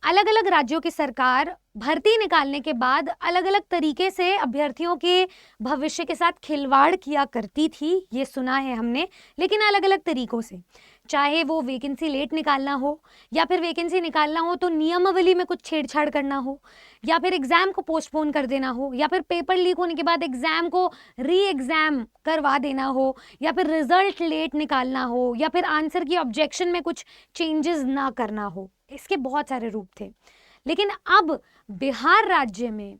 अलग अलग राज्यों की सरकार भर्ती निकालने के बाद अलग अलग तरीके से अभ्यर्थियों के भविष्य के साथ खिलवाड़ किया करती थी, ये सुना है हमने, लेकिन अलग अलग तरीकों से। चाहे वो वैकेंसी लेट निकालना हो, या फिर वैकेंसी निकालना हो तो नियमावली में कुछ छेड़छाड़ करना हो, या फिर एग्जाम को पोस्टपोन कर देना हो, या फिर पेपर लीक होने के बाद एग्जाम को री एग्जाम करवा देना हो, या फिर रिजल्ट लेट निकालना हो, या फिर आंसर की ऑब्जेक्शन में कुछ चेंजेस ना करना हो। इसके बहुत सारे रूप थे। लेकिन अब बिहार राज्य में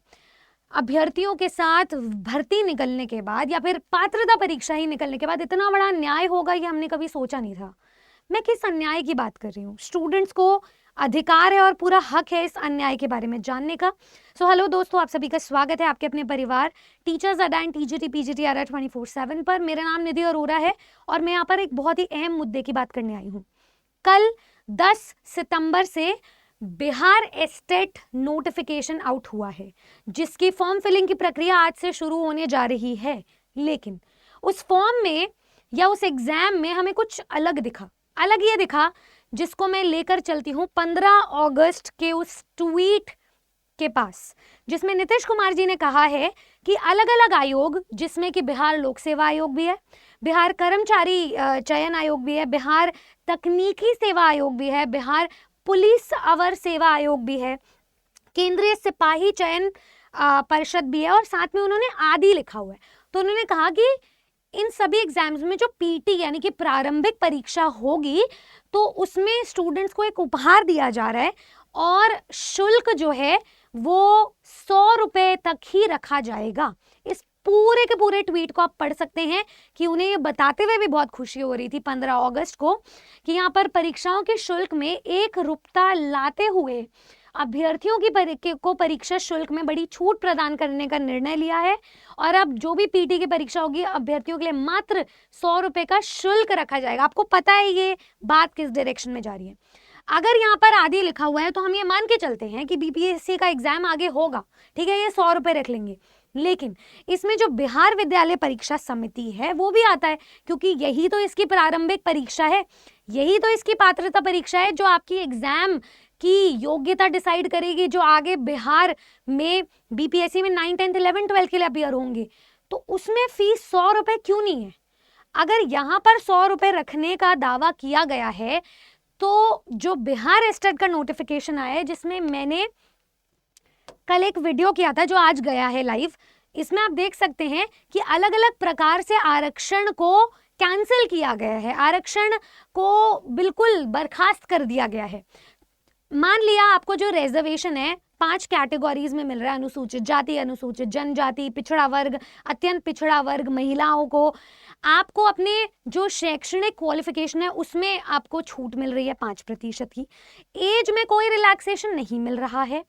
अभ्यर्थियों के साथ भर्ती निकलने के बाद या फिर पात्रता परीक्षा ही निकलने के बाद इतना बड़ा अन्याय होगा ये हमने कभी सोचा नहीं था। मैं किस अन्याय की बात कर रही हूँ? स्टूडेंट्स को अधिकार है और पूरा हक है इस अन्याय के बारे में जानने का। हेलो दोस्तों, आप सभी का स्वागत है आपके अपने परिवार टीचर्स अड्डा एंड टीजीटी पीजीटी आर 24/7 पर। मेरा नाम निधि अरोरा है और मैं यहाँ पर एक बहुत ही अहम मुद्दे की बात करने आई हूँ। कल 10 सितंबर से बिहार एस्टेट नोटिफिकेशन आउट हुआ है, जिसकी फॉर्म फिलिंग की प्रक्रिया आज से शुरू होने जा रही है। लेकिन उस फॉर्म में या उस एग्जाम में हमें कुछ अलग दिखा। अलग ये दिखा जिसको मैं लेकर चलती हूँ 15 अगस्त के उस ट्वीट के पास, जिसमें नीतीश कुमार जी ने कहा है कि अलग अलग आयोग, जिसमें कि बिहार लोक सेवा आयोग भी है, बिहार कर्मचारी चयन आयोग भी है, बिहार तकनीकी सेवा आयोग भी है, बिहार पुलिस अवर सेवा आयोग भी है, केंद्रीय सिपाही चयन परिषद भी है, और साथ में उन्होंने आदि लिखा हुआ है। तो उन्होंने कहा कि इन सभी एग्जाम्स में जो पीटी यानी कि प्रारंभिक परीक्षा होगी तो उसमें स्टूडेंट्स को एक उपहार दिया जा रहा है और शुल्क जो है वो 100 रुपए तक ही रखा जाएगा। इस पूरे के पूरे ट्वीट को आप पढ़ सकते हैं कि उन्हें ये बताते हुए भी बहुत खुशी हो रही थी 15 अगस्त को कि यहाँ पर परीक्षाओं के शुल्क में 1 रुपया लाते हुए अभ्यर्थियों की को परीक्षा शुल्क में बड़ी छूट प्रदान करने का निर्णय लिया है। और अब जो भी पीटी की परीक्षा होगी अभ्यर्थियों के लिए मात्र 100 रुपए का शुल्क रखा जाएगा। आपको पता है ये बात किस डायरेक्शन में जा रही है। अगर यहाँ पर आदि लिखा हुआ है तो हम ये मान के चलते हैं कि बीपीएससी का एग्जाम आगे होगा, ठीक है, ये 100 रुपए रख लेंगे। लेकिन इसमें जो बिहार विद्यालय परीक्षा समिति है वो भी आता है, क्योंकि यही तो इसकी प्रारंभिक परीक्षा है, यही तो इसकी पात्रता परीक्षा है जो आपकी एग्जाम की योग्यता डिसाइड करेगी, जो आगे बिहार में बीपीएससी में 9, 10, 11, 12 के लिए अपीयर होंगे। तो उसमें फीस 100 रुपए क्यों नहीं है? अगर यहाँ पर 100 रुपए रखने का दावा किया गया है तो जो बिहार एस्टेट का नोटिफिकेशन आया है, जिसमें मैंने कल एक वीडियो किया था जो आज गया है लाइव, इसमें आप देख सकते हैं कि अलग अलग प्रकार से आरक्षण को कैंसिल किया गया है, आरक्षण को बिल्कुल बर्खास्त कर दिया गया है। मान लिया आपको जो रिजर्वेशन है 5 कैटेगरीज में मिल रहा है, अनुसूचित जाति, अनुसूचित जनजाति, पिछड़ा वर्ग, अत्यंत पिछड़ा वर्ग, महिलाओं को, आपको अपने जो शैक्षणिक क्वालिफिकेशन है उसमें आपको छूट मिल रही है 5% की। एज में कोई रिलैक्सेशन नहीं मिल रहा है।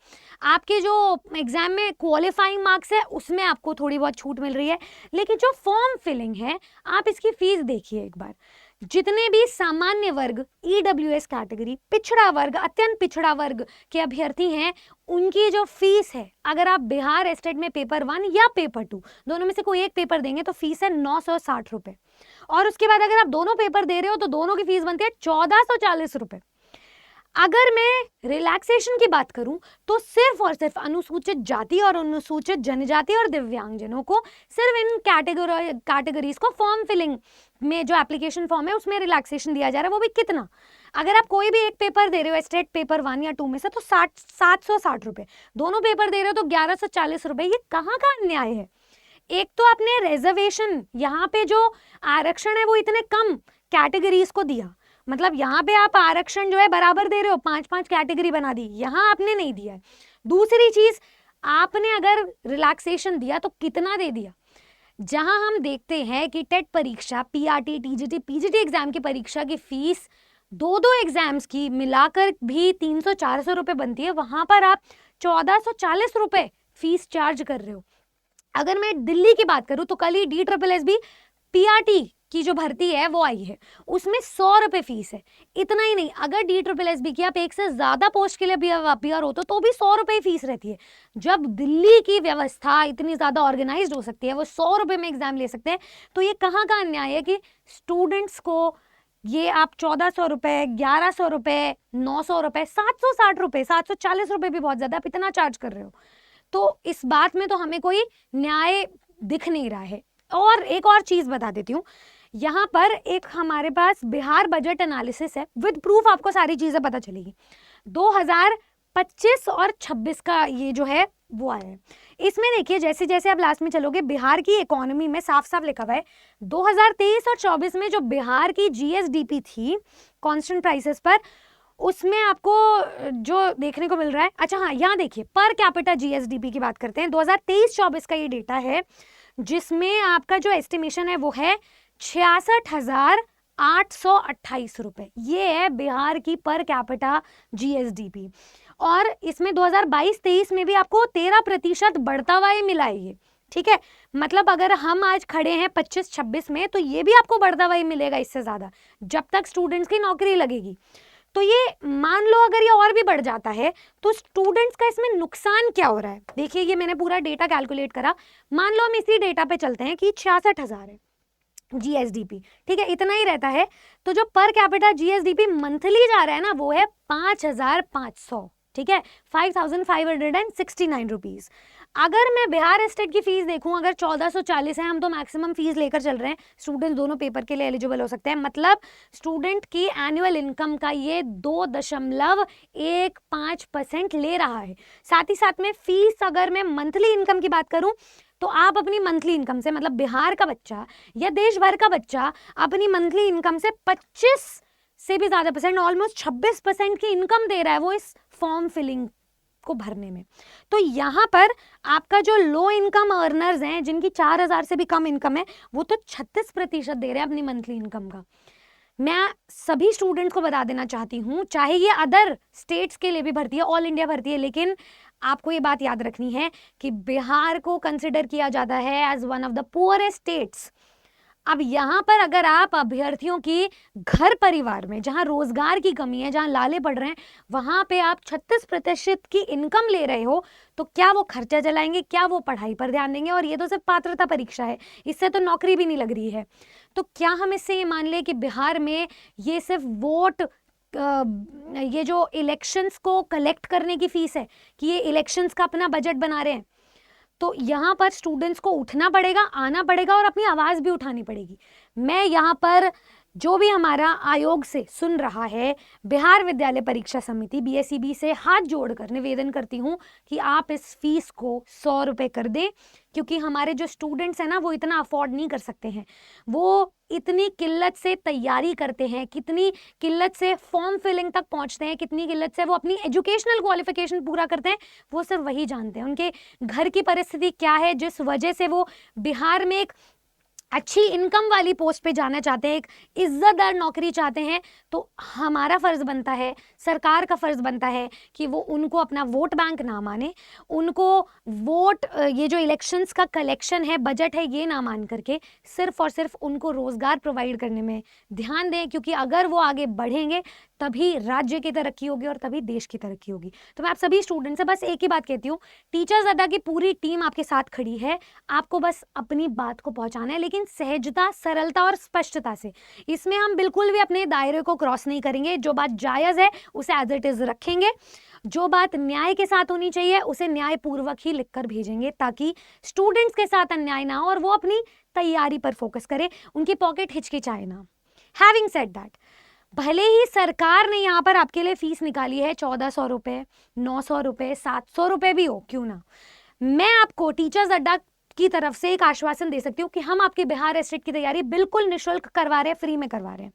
आपके जो एग्जाम में क्वालिफाइंग मार्क्स है उसमें आपको थोड़ी बहुत छूट मिल रही है। लेकिन जो फॉर्म फिलिंग है, आप इसकी फीस देखिए एक बार। जितने भी सामान्य वर्ग, ईडब्ल्यूएस कैटेगरी, पिछड़ा वर्ग, अत्यंत पिछड़ा वर्ग के अभ्यर्थी हैं, उनकी जो फीस है, अगर आप बिहार एस्टेट में पेपर 1 या पेपर 2 दोनों में से कोई एक पेपर देंगे तो फीस है 960 रुपए। और उसके बाद अगर आप दोनों पेपर दे रहे हो तो दोनों की फीस बनती है 1440 रुपए। अगर मैं रिलैक्सेशन की बात करूं तो सिर्फ और सिर्फ अनुसूचित जाति और अनुसूचित जनजाति और दिव्यांगजनों को सिर्फ इन कैटेगरीज को फॉर्म फिलिंग में जो एप्लीकेशन फॉर्म है उसमें रिलैक्सेशन दिया जा रहा है। वो भी कितना? अगर आप कोई भी एक पेपर दे रहे हो स्टेट पेपर 1 या 2 में से तो 760 रुपए, दोनों पेपर दे रहे हो तो 1140 रुपए। ये कहाँ का अन्याय है? एक तो आपने रिजर्वेशन, यहाँ पे जो आरक्षण है वो इतने कम कैटेगरीज को दिया, मतलब यहाँ पे आप आरक्षण जो है बराबर दे रहे हो, 5-5 कैटेगरी बना दी, यहाँ आपने नहीं दिया है। दूसरी चीज, आपने अगर रिलैक्सेशन दिया तो कितना दे दिया? जहां हम देखते हैं कि टेट परीक्षा, पीआरटी, टीजीटी, पीजीटी एग्जाम की परीक्षा की फीस दो एग्जाम्स की मिलाकर भी 300-400 रुपए बनती है, वहां पर आप 1440 रुपए फीस चार्ज कर रहे हो। अगर मैं दिल्ली की बात करूं तो कल ही DSSB पीआरटी की जो भर्ती है वो आई है, उसमें 100 रुपए फीस है। इतना ही नहीं, अगर DSSB की आप एक से ज्यादा पोस्ट के लिए भी अपीयर होते तो भी 100 रुपए फीस रहती है। जब दिल्ली की व्यवस्था इतनी ज्यादा ऑर्गेनाइज्ड हो सकती है, वो 100 रुपए में एग्जाम ले सकते हैं, तो ये कहाँ का अन्याय है कि स्टूडेंट्स को ये आप 1400 रुपए, 1100 रुपए, 900 रुपए, 760 रुपए, 740 रुपए भी बहुत ज्यादा, आप इतना चार्ज कर रहे हो। तो इस बात में तो हमें कोई न्याय दिख नहीं रहा है। और एक और चीज बता देती हूँ, यहाँ पर एक हमारे पास बिहार बजट एनालिसिस है, विद प्रूफ आपको सारी चीजें पता चलेगी। 2025 और 26 का ये जो है वो आया है। इसमें देखिए जैसे जैसे आप लास्ट में चलोगे, बिहार की इकोनॉमी में साफ साफ लिखा हुआ है 2023 और 24 में जो बिहार की जीएसडीपी थी कांस्टेंट प्राइसेस पर, उसमें आपको जो देखने को मिल रहा है, अच्छा हाँ यहाँ देखिए पर कैपिटा जीएसडीपी की बात करते हैं। 2023-24 का ये डेटा है जिसमें आपका जो एस्टिमेशन है वो है 66,828 रुपए। ये है बिहार की पर कैपिटा जीएसडीपी। और इसमें 2022-23 में भी आपको 13% बढ़ता हुआ ही मिला है ये, ठीक है। मतलब अगर हम आज खड़े हैं 25-26 में, तो ये भी आपको बढ़ता हुआ ही मिलेगा इससे ज्यादा, जब तक स्टूडेंट्स की नौकरी लगेगी। तो ये मान लो अगर ये और भी बढ़ जाता है तो स्टूडेंट्स का इसमें नुकसान क्या हो रहा है। देखिए ये मैंने पूरा डेटा कैलकुलेट करा, मान लो हम इसी डेटा पे चलते हैं कि 66,000 है जीएसडीपी, ठीक है, इतना ही रहता है। तो जो पर कैपिटा जीएसडीपी मंथली जा रहा है ना, वो है 5,500, ठीक है, 5,569 रुपीज। अगर मैं बिहार स्टेट की फीस देखूं, अगर 1440 है, हम तो मैक्सिमम फीस लेकर चल रहे हैं, स्टूडेंट दोनों पेपर के लिए एलिजिबल हो सकते हैं, मतलब स्टूडेंट की एनुअल इनकम का ये 2.15% ले रहा है। साथ ही साथ में फीस, अगर मैं मंथली इनकम की बात करूं, तो आप अपनी मंथली इनकम से, मतलब बिहार का बच्चा या देश भर का बच्चा अपनी मंथली इनकम से 25 से भी ज्यादा परसेंट, ऑलमोस्ट 26% की इनकम दे रहा है वो इस फॉर्म फिलिंग को भरने में। तो यहाँ पर आपका जो लो इनकम अर्नर्स हैं, जिनकी 4,000 से भी कम इनकम है, वो तो 36% दे रहे हैं अपनी मंथली इनकम का। मैं सभी स्टूडेंट्स को बता देना चाहती हूँ, चाहे ये अदर स्टेट्स के लिए भी भर्ती है, ऑल इंडिया भर्ती है, लेकिन आपको ये बात याद रखनी है कि बिहार को कंसिडर किया जाता है as one of the poorest states. अब यहाँ पर अगर आप अभ्यर्थियों की घर परिवार में, जहाँ रोजगार की कमी है, जहाँ लाले पड़ रहे हैं, वहां पे आप 36% की इनकम ले रहे हो, तो क्या वो खर्चा चलाएंगे, क्या वो पढ़ाई पर ध्यान देंगे? और ये तो सिर्फ पात्रता परीक्षा है, इससे तो नौकरी भी नहीं लग रही है। तो क्या हम इससे ये मान ले कि बिहार में ये सिर्फ वोट, ये जो इलेक्शंस को कलेक्ट करने की फीस है, कि ये इलेक्शंस का अपना बजट बना रहे हैं? तो यहाँ पर स्टूडेंट्स को उठना पड़ेगा, आना पड़ेगा और अपनी आवाज भी उठानी पड़ेगी। मैं यहाँ पर जो भी हमारा आयोग से सुन रहा है, बिहार विद्यालय परीक्षा समिति बीएसईबी से हाथ जोड़कर निवेदन करती हूँ कि आप इस फीस को 100 रुपये कर दें, क्योंकि हमारे जो स्टूडेंट्स हैं ना, वो इतना अफोर्ड नहीं कर सकते हैं। वो इतनी किल्लत से तैयारी करते हैं, कितनी किल्लत से फॉर्म फिलिंग तक पहुंचते हैं, कितनी किल्लत से वो अपनी एजुकेशनल क्वालिफिकेशन पूरा करते हैं, वो सिर्फ वही जानते हैं। उनके घर की परिस्थिति क्या है, जिस वजह से वो बिहार में एक अच्छी इनकम वाली पोस्ट पे जाना चाहते हैं, एक इज्जतदार नौकरी चाहते हैं। तो हमारा फर्ज बनता है, सरकार का फर्ज बनता है कि वो उनको अपना वोट बैंक ना माने, उनको वोट, ये जो इलेक्शंस का कलेक्शन है, बजट है, ये ना मान करके सिर्फ और सिर्फ उनको रोजगार प्रोवाइड करने में ध्यान दें। क्योंकि अगर वो आगे बढ़ेंगे तभी राज्य की तरक्की होगी और तभी देश की तरक्की होगी। तो मैं आप सभी स्टूडेंट से बस एक ही बात कहती हूँ, टीचर्स अड्डा की पूरी टीम आपके साथ खड़ी है, आपको बस अपनी बात को पहुंचाना है, लेकिन सहजता, सरलता और स्पष्टता से। इसमें हम बिल्कुल भी अपने दायरे को क्रॉस नहीं करेंगे। जो बात जायज है उसे एज इट इज रखेंगे, जो बात न्याय के साथ होनी चाहिए उसे न्यायपूर्वक ही लिखकर भेजेंगे, ताकि स्टूडेंट्स के साथ अन्याय ना हो और वो अपनी तैयारी पर फोकस करें, उनकी पॉकेट हिचकिचाए ना। हैविंग सेड दैट, भले ही सरकार ने यहाँ पर आपके लिए फीस निकाली है 1400 रुपये, 900 रुपये, 700 रुपये भी हो क्यों ना, मैं आपको टीचर्स अड्डा की तरफ से एक आश्वासन दे सकती हूँ कि हम आपकी बिहार स्टेट की तैयारी बिल्कुल निःशुल्क करवा रहे हैं, फ्री में करवा रहे हैं।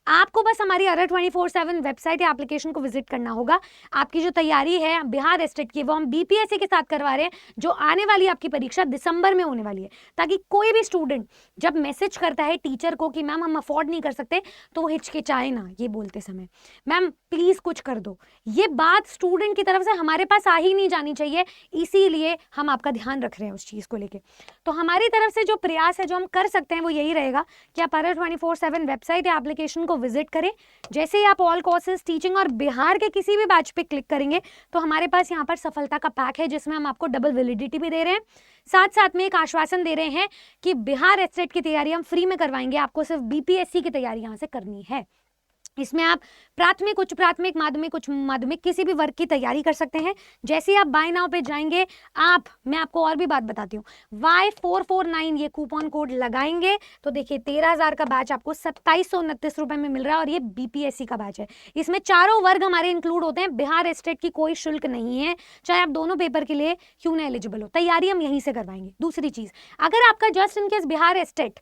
आपको बस हमारी अरर 24/7 वेबसाइट या एप्लीकेशन को विजिट करना होगा। आपकी जो तैयारी है बिहार स्टेट की, वो हम बीपीएससी के साथ करवा रहे हैं, जो आने वाली आपकी परीक्षा दिसंबर में होने वाली है, ताकि कोई भी स्टूडेंट जब मैसेज करता है टीचर को कि मैम हम अफोर्ड नहीं कर सकते, तो वो हिचकिचाए ना ये बोलते समय, मैम प्लीज कुछ कर दो। ये बात स्टूडेंट की तरफ से हमारे पास आ ही नहीं जानी चाहिए, इसीलिए हम आपका ध्यान रख रहे हैं उस चीज को लेकर। तो हमारी तरफ से जो प्रयास है, जो हम कर सकते हैं, वो यही रहेगा कि आप अरर 24/7 वेबसाइट या एप्लीकेशन को विजिट करें। जैसे ही आप ऑल कोर्सेज टीचिंग और बिहार के किसी भी बैच पे क्लिक करेंगे तो हमारे पास यहाँ पर सफलता का पैक है, जिसमें हम आपको डबल वैलिडिटी भी दे रहे हैं, साथ साथ में एक आश्वासन दे रहे हैं कि बिहार एस्टेट की तैयारी हम फ्री में करवाएंगे, आपको सिर्फ बीपीएससी की तैयारी यहाँ से करनी है। इसमें आप प्राथमिक, उच्च प्राथमिक, माध्यमिक, उच्च माध्यमिक किसी भी वर्ग की तैयारी कर सकते हैं। जैसे ही आप बाय नाउ पे जाएंगे, मैं आपको और भी बात बताती हूँ, Y449 ये कूपन कोड लगाएंगे तो देखिए 13,000 का बैच आपको 2729 रुपए में मिल रहा है, और ये बीपीएससी का बैच है। इसमें चारों वर्ग हमारे इंक्लूड होते हैं, बिहार एस्टेट की कोई शुल्क नहीं है, चाहे आप दोनों पेपर के लिए क्यों ना एलिजिबल हो, तैयारी हम यहीं से करवाएंगे। दूसरी चीज, अगर आपका just in case Bihar state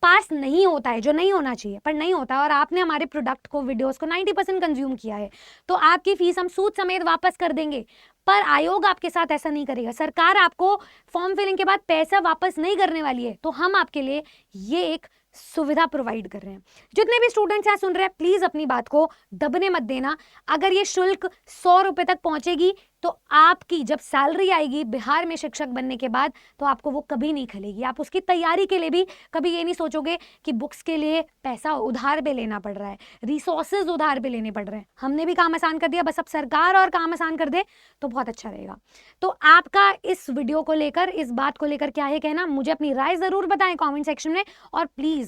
पास नहीं होता है, जो नहीं होना चाहिए पर नहीं होता है, और आपने हमारे प्रोडक्ट को, वीडियोस को 90% कंज्यूम किया है, तो आपकी फीस हम सूद समेत वापस कर देंगे। पर आयोग आपके साथ ऐसा नहीं करेगा, सरकार आपको फॉर्म फिलिंग के बाद पैसा वापस नहीं करने वाली है, तो हम आपके लिए ये एक सुविधा प्रोवाइड कर रहे हैं। जितने भी स्टूडेंट्स यहाँ सुन रहे हैं, प्लीज अपनी बात को दबने मत देना। अगर ये शुल्क 100 रुपए तक पहुंचेगी तो आपकी जब सैलरी आएगी बिहार में शिक्षक बनने के बाद, तो आपको वो कभी नहीं खलेगी। आप उसकी तैयारी के लिए भी कभी ये नहीं सोचोगे कि बुक्स के लिए पैसा उधार पे लेना पड़ रहा है, रिसोर्सेज उधार पे लेने पड़ रहे हैं। हमने भी काम आसान कर दिया, बस अब सरकार और काम आसान कर दे तो बहुत अच्छा रहेगा। तो आपका इस वीडियो को लेकर, इस बात को लेकर क्या है कहना, मुझे अपनी राय जरूर बताएं कमेंट सेक्शन में, और प्लीज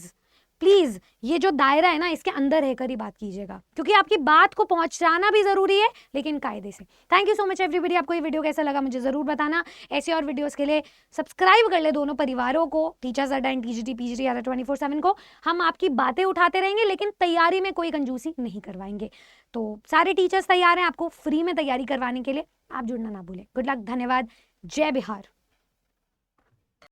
प्लीज ये जो दायरा है ना, इसके अंदर रहकर ही बात कीजिएगा, क्योंकि आपकी बात को पहुंचाना भी जरूरी है, लेकिन कायदे से। Thank you so much everybody. आपको ये वीडियो कैसा लगा मुझे जरूर बताना। ऐसे और वीडियोस के लिए सब्सक्राइब कर ले दोनों परिवारों को, टीचर्स अड्डा एंड टीजीटी पीजीटी 24/7 को। हम आपकी बातें उठाते रहेंगे, लेकिन तैयारी में कोई कंजूसी नहीं करवाएंगे। तो सारे टीचर्स तैयार हैं आपको फ्री में तैयारी करवाने के लिए, आप जुड़ना ना भूलें। गुड लक, धन्यवाद, जय बिहार।